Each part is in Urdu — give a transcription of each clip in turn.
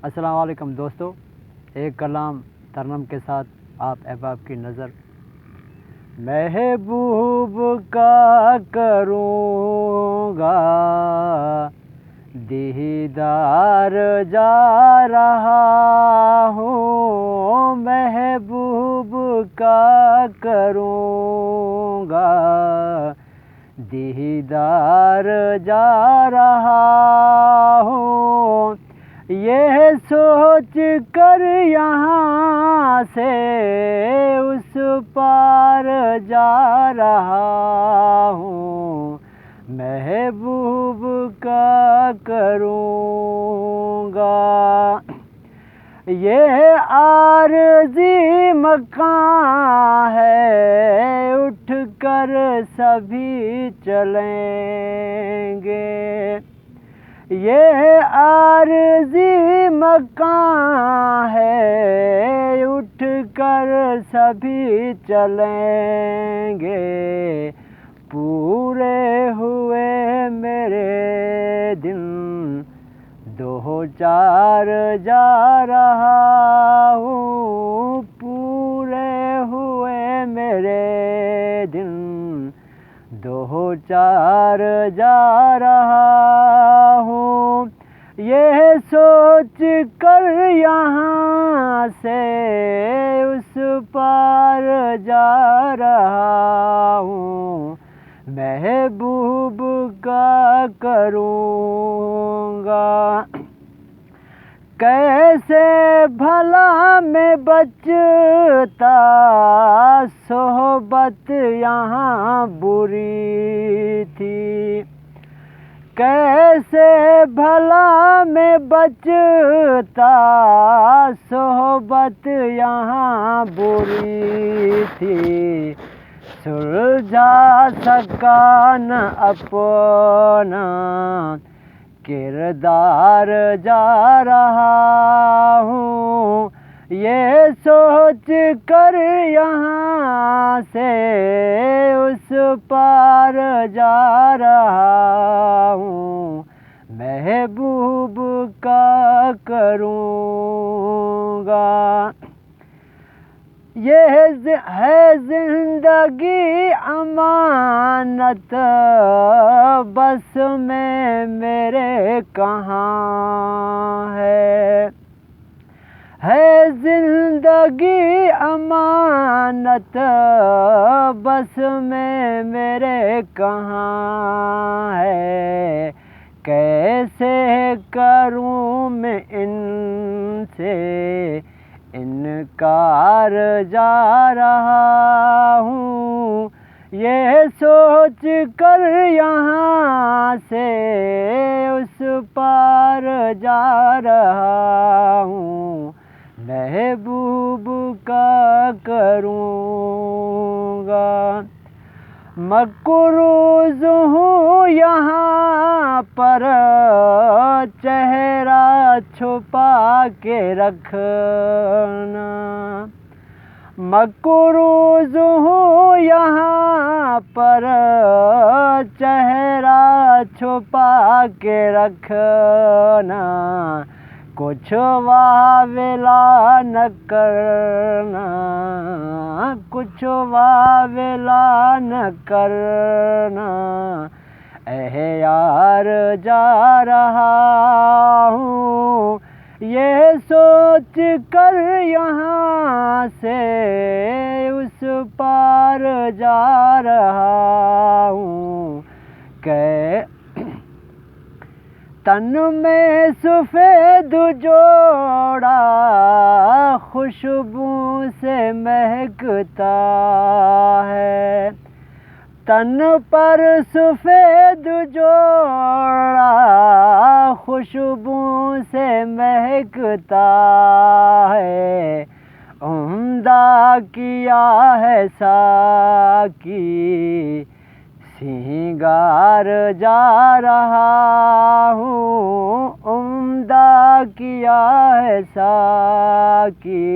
السلام علیکم دوستو، ایک کلام ترنم کے ساتھ آپ احباب کی نظر محبوب کا کروں گا، دیدار جا رہا ہوں، محبوب کا کروں گا، دیدار جا رہا ہوں، یہ سوچ کر یہاں سے اس پار جا رہا ہوں، محبوب کا کروں گا۔ یہ عارضی مکان ہے، اٹھ کر سبھی چلیں گے، یہ عارضی مکان ہے، اٹھ کر سبھی چلیں گے، پورے ہوئے میرے دن دو چار جا رہا ہوں، پورے ہوئے میرے دن دو چار جا رہا ہوں، یہ سوچ کر یہاں سے اس پار جا رہا ہوں، محبوب کا کروں گا۔ کیسے بھلا میں بچتا، صحبت یہاں بری تھی، کیسے بھلا میں بچتا، صحبت یہاں بری تھی، سلجھا سکا نہ اپنا کردار جا رہا ہوں، یہ سوچ کر یہاں سے اس پار جا رہا ہوں، محبوب کا کروں گا۔ یہ ہے زندگی امانت، بس میں میرے کہاں ہے زندگی امانت، بس میں میرے کہاں ہے، کیسے کروں میں ان سے انکار جا رہا ہوں، یہ سوچ کر یہاں سے اس پار جا رہا ہوں، محبوب کا کروں گا۔ مقروض ہوں یہاں پر چہرہ چھپا کے رکھنا، مقروض ہوں یہاں پر چہرہ چھپا کے رکھنا، کچھ واویلا نہ کرنا، کچھ واویلا نہ کرنا، اے یار جا رہا ہوں، یہ سوچ کر یہاں سے اس پار جا رہا ہوں، کہ تن میں سفید جوڑا خوشبو سے مہکتا ہے، تن پر سفید جوڑا خوشبو سے مہکتا ہے، عمدہ کیا ہے ساقی سینگار جا رہا ہوں، عمدہ کیا ہے ساقی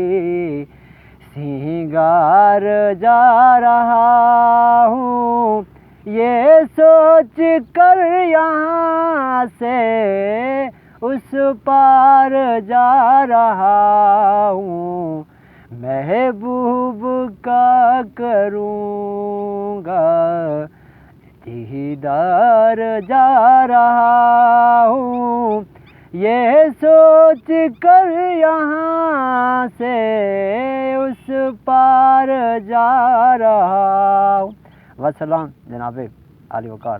سینگار جا رہا ہوں، یہ سوچ کر یہاں سے اس پار جا رہا ہوں، محبوب کا کروں گا دیدار جا رہا ہوں، یہ سوچ کر یہاں سے اس پار جا رہا ہوں۔ وسلام جناب علی وقار۔